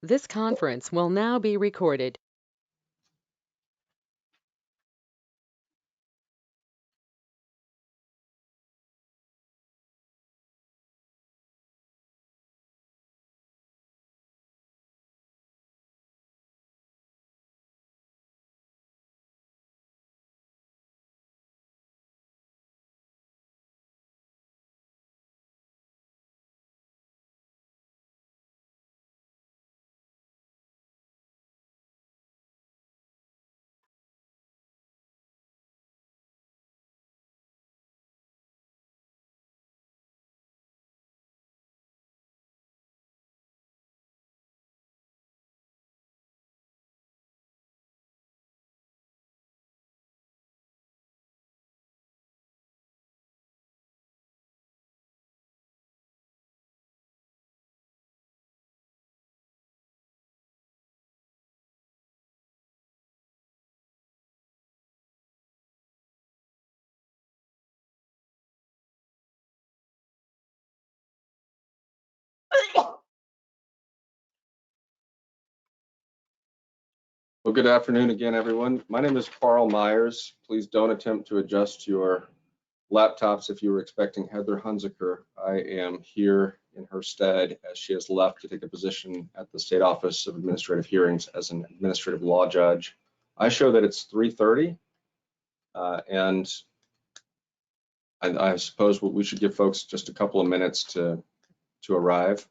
This conference will now be recorded. Well, good afternoon again, everyone. My name is Carl Myers. Please don't attempt to adjust your laptops if you were expecting Heather Hunziker. I am here in her stead as she has left to take a position at the State Office of Administrative Hearings as an administrative law judge. I show that it's 3:30, and I suppose we should give folks just a couple of minutes to arrive.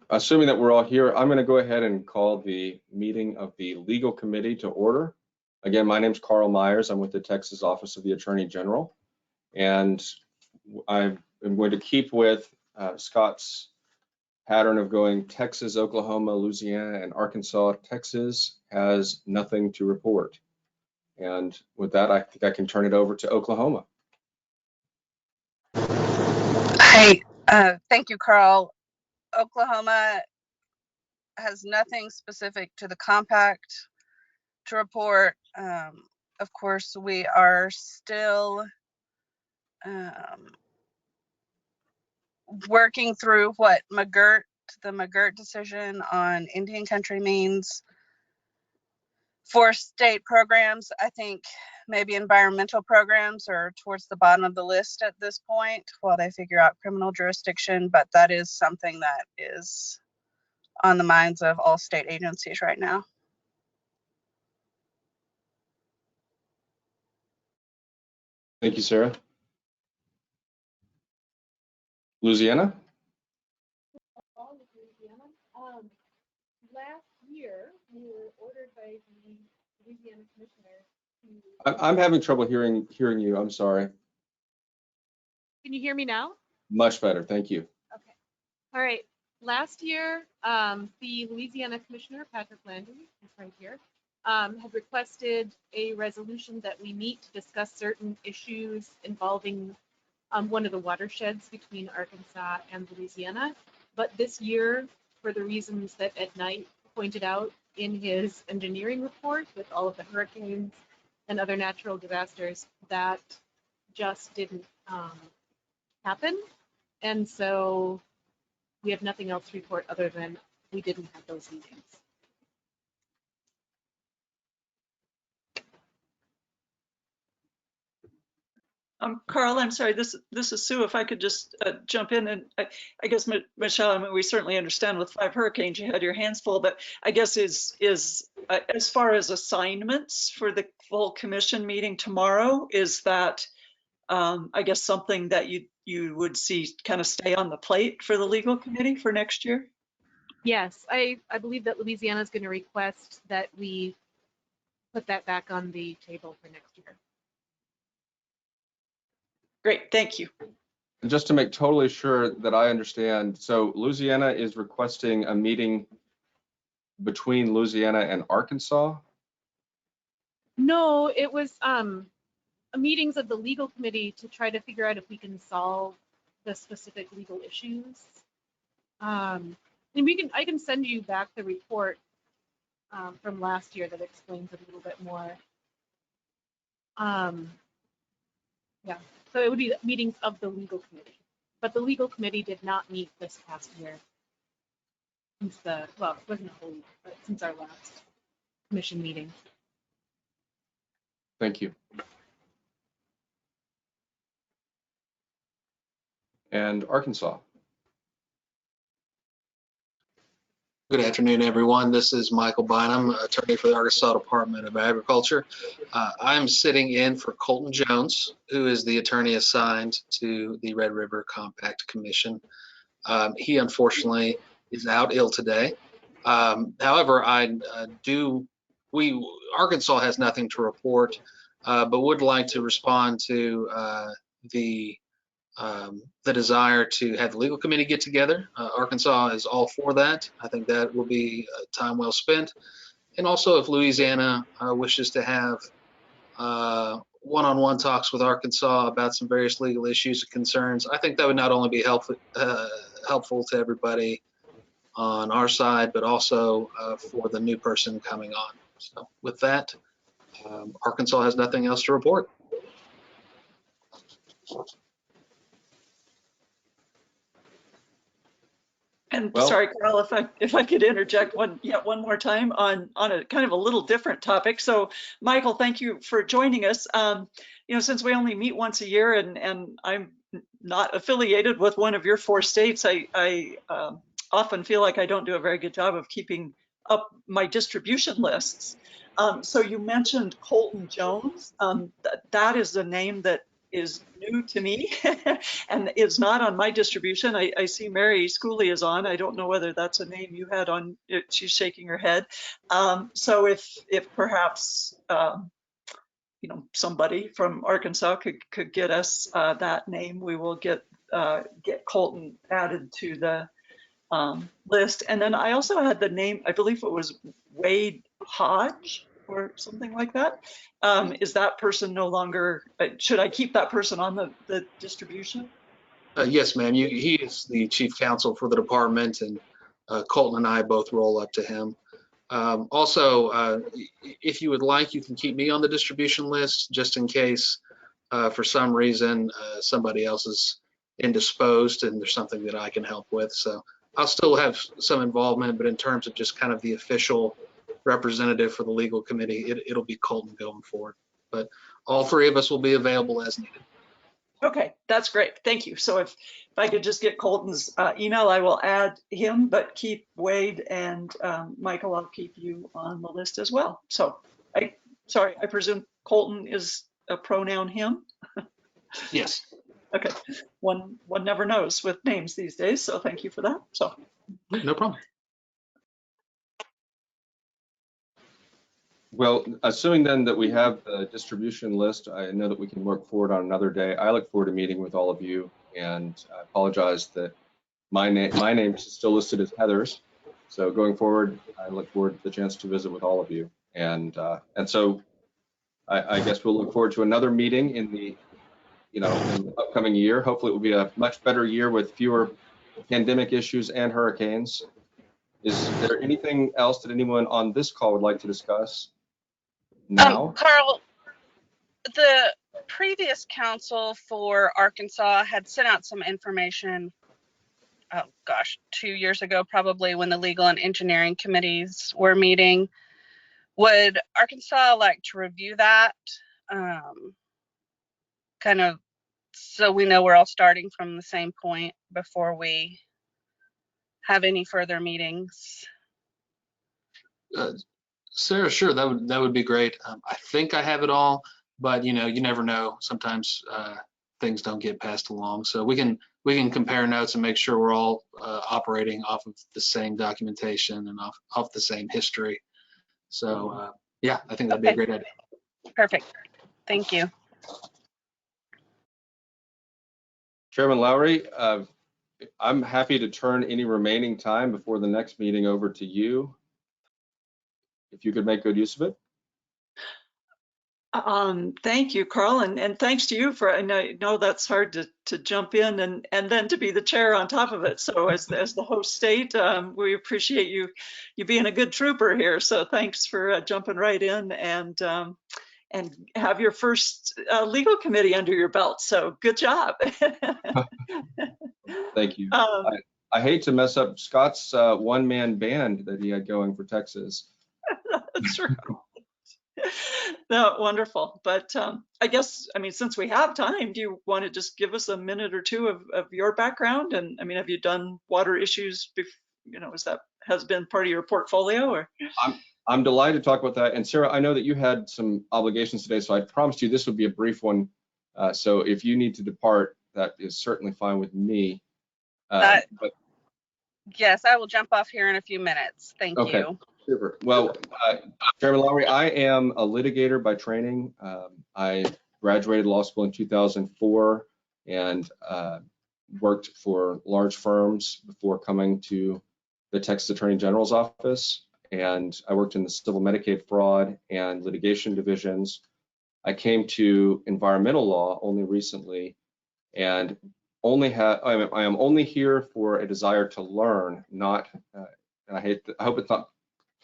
Assuming that we're all here, I'm going to go ahead and call the meeting of the Legal Committee to order. Again, my name is Carl Myers. I'm with the Texas Office of the Attorney General, and I am going to keep with Scott's pattern of going Texas, Oklahoma, Louisiana, and Arkansas. Texas has nothing to report. And with that, I think I can turn it over to Oklahoma. Hi, thank you, Carl. Oklahoma has nothing specific to the compact to report. Of course, we are still working through what the McGirt decision on Indian country means for state programs. I think maybe environmental programs are towards the bottom of the list at this point while they figure out criminal jurisdiction, but that is something that is on the minds of all state agencies right now. Thank you, Sarah. Louisiana? Last year, we were ordered by the Louisiana commissioner to... I'm having trouble hearing you. I'm sorry. Can you hear me now? Much better. Thank you. Okay. All right. Last year, the Louisiana commissioner, Patrick Landry, is right here, had requested a resolution that we meet to discuss certain issues involving one of the watersheds between Arkansas and Louisiana. But this year, for the reasons that Ed Knight pointed out in his engineering report with all of the hurricanes and other natural disasters, that just didn't happen. And so we have nothing else to report other than we didn't have those meetings. Carl, I'm sorry, this is Sue. If I could just jump in, and I guess, Michelle, I mean, we certainly understand with 5 hurricanes, you had your hands full, but I guess is as far as assignments for the full commission meeting tomorrow, is that, I guess, something that you would see kind of stay on the plate for the legal committee for next year? Yes, I believe that Louisiana is going to request that we put that back on the table for next year. Great, thank you. And just to make totally sure that I understand, so Louisiana is requesting a meeting between Louisiana and Arkansas? No, it was meetings of the legal committee to try to figure out if we can solve the specific legal issues. And I can send you back the report from last year that explains it a little bit more. Yeah, so it would be meetings of the legal committee, but the legal committee did not meet this past year since it wasn't a whole year, but since our last commission meeting. Thank you. And Arkansas. Good afternoon, everyone. This is Michael Bynum, attorney for the Arkansas Department of Agriculture. I'm sitting in for Colton Jones, who is the attorney assigned to the Red River Compact Commission. He unfortunately is out ill today. However, Arkansas has nothing to report, but would like to respond to the desire to have the legal committee get together. Arkansas is all for that. I think that will be time well spent. And also if Louisiana wishes to have one-on-one talks with Arkansas about some various legal issues and concerns, I think that would not only be helpful to everybody on our side, but also for the new person coming on. So with that, Arkansas has nothing else to report. And Well, sorry, Carl, if I could interject one more time on a kind of a little different topic. So, Michael, thank you for joining us. Since we only meet once a year, and I'm not affiliated with one of your 4 states, I often feel like I don't do a very good job of keeping up my distribution lists. So you mentioned Colton Jones. That is a name that is new to me and is not on my distribution. I see Mary Schooley is on. I don't know whether that's a name you had on. She's shaking her head. So if perhaps somebody from Arkansas could get us that name, we will get Colton added to the list. And then I also had the name, I believe it was Wade Hodge or something like that. Is that person no longer, should I keep that person on the distribution? Yes, ma'am. He is the chief counsel for the department, and Colton and I both roll up to him. Also, if you would like, you can keep me on the distribution list just in case for some reason somebody else is indisposed and there's something that I can help with. So I'll still have some involvement, but in terms of just kind of the official representative for the legal committee, it'll be Colton going forward. But all 3 of us will be available as needed. Okay, that's great. Thank you. So if I could just get Colton's email, I will add him, but keep Wade and Michael, I'll keep you on the list as well. So I presume Colton is a pronoun him? Yes. Okay, one never knows with names these days, so thank you for that. So No problem. Well, assuming then that we have the distribution list, I know that we can work forward on another day. I look forward to meeting with all of you, and I apologize that my name is still listed as Heather's. So going forward, I look forward to the chance to visit with all of you. And so I guess we'll look forward to another meeting in the in the upcoming year. Hopefully it will be a much better year with fewer pandemic issues and hurricanes. Is there anything else that anyone on this call would like to discuss now? Carl, the previous council for Arkansas had sent out some information, oh gosh, 2 years ago, probably, when the legal and engineering committees were meeting. Would Arkansas like to review that? Kind of so we know we're all starting from the same point before we have any further meetings. Sarah, sure, that would be great. I think I have it all, but you never know. Sometimes things don't get passed along, so we can compare notes and make sure we're all operating off of the same documentation and off the same history. So yeah, I think that'd be a great idea. Perfect. Thank you. Chairman Lowry, I'm happy to turn any remaining time before the next meeting over to you, if you could make good use of it. Thank you, Carl, and thanks to you for, I know that's hard to jump in and then to be the chair on top of it. So as the host state, we appreciate you being a good trooper here. So thanks for jumping right in and have your first legal committee under your belt. So good job. Thank you. I hate to mess up Scott's one-man band that he had going for Texas. That's right. No, wonderful. But I guess, I mean, since we have time, do you want to just give us a minute or two of your background? And I mean, have you done water issues before? You know, has been part of your portfolio? Or I'm delighted to talk about that. And Sarah, I know that you had some obligations today, so I promised you this would be a brief one. So if you need to depart, that is certainly fine with me. But yes, I will jump off here in a few minutes. Thank okay. you. Super. Well, Chairman Lowry, I am a litigator by training. I graduated law school in 2004 and worked for large firms before coming to the Texas Attorney General's office. And I worked in the civil Medicaid fraud and litigation divisions. I came to environmental law only recently, and I am only here for a desire to learn, not, and I hope it's not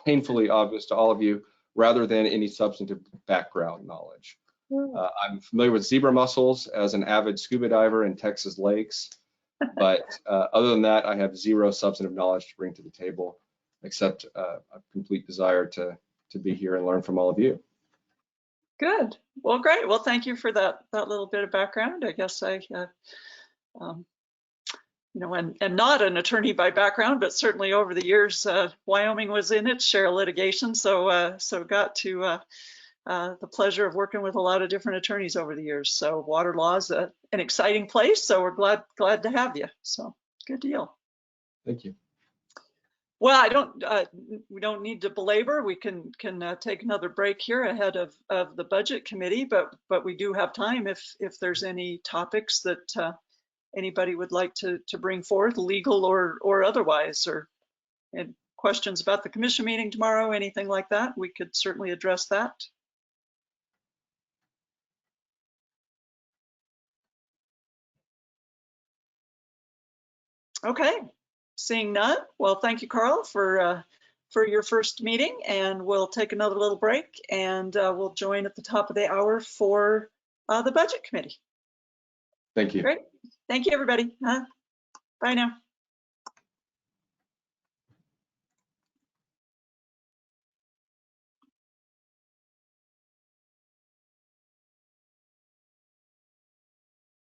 painfully obvious to all of you, rather than any substantive background knowledge. I'm familiar with zebra mussels as an avid scuba diver in Texas lakes, but other than that, I have zero substantive knowledge to bring to the table, except a complete desire to be here and learn from all of you. good. Well, great. Well, thank you for that little bit of background. I guess I you know, and not an attorney by background, but certainly over the years, Wyoming was in its share of litigation. So got to the pleasure of working with a lot of different attorneys over the years. So water law is an exciting place. So we're glad to have you. So good deal. Thank you. Well, we don't need to belabor. We can take another break here ahead of the budget committee, but we do have time if there's any topics that anybody would like to bring forth, legal or otherwise, or questions about the commission meeting tomorrow, anything like that, we could certainly address that. Okay, seeing none. Well, thank you, Carl, for your first meeting, and we'll take another little break, and we'll join at the top of the hour for the budget committee. Thank you. Great. Thank you, everybody. Bye now.